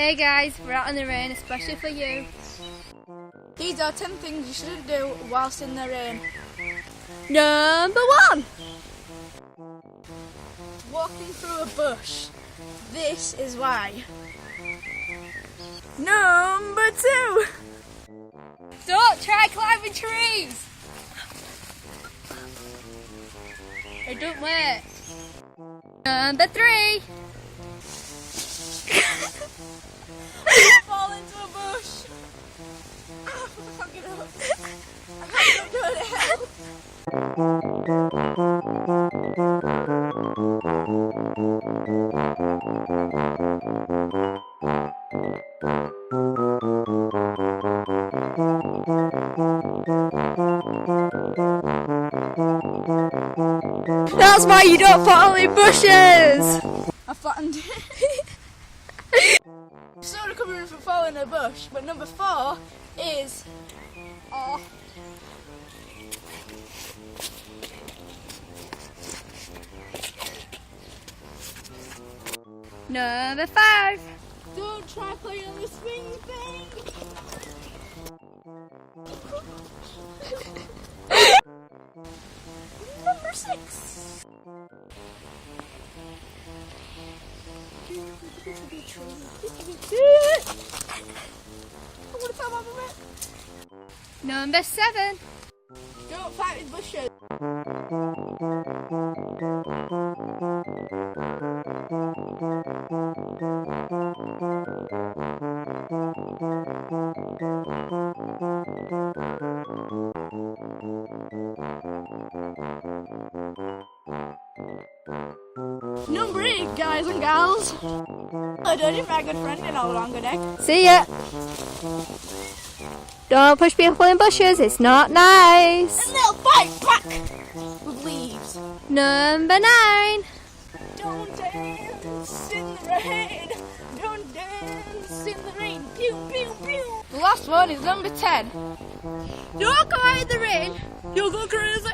Hey guys, we're out in the rain, especially for you. These are 10 things you shouldn't do whilst in the rain. Number 1. Walking through a bush. This is why. Number 2. Don't try climbing trees. Or don't wait. Number 3. Fall into a bush. I can't get up. I can't do it. Help. That's why you don't fall in bushes. I flattened it. So recovering from falling in a bush, but number 4 is Number 5. don't try playing on the swing thing. Number 6. I want to climb over it. Number 7. Don't fight with bushes. Number 8, guys and gals. I don't you my good friend in all longer neck. See ya. Don't push people in bushes, it's not nice. And they'll fight back with leaves. Number 9. Don't dance in the rain. Don't dance in the rain. Pew, pew, pew. The last one is number 10. Don't go out in the rain, you'll go crazy.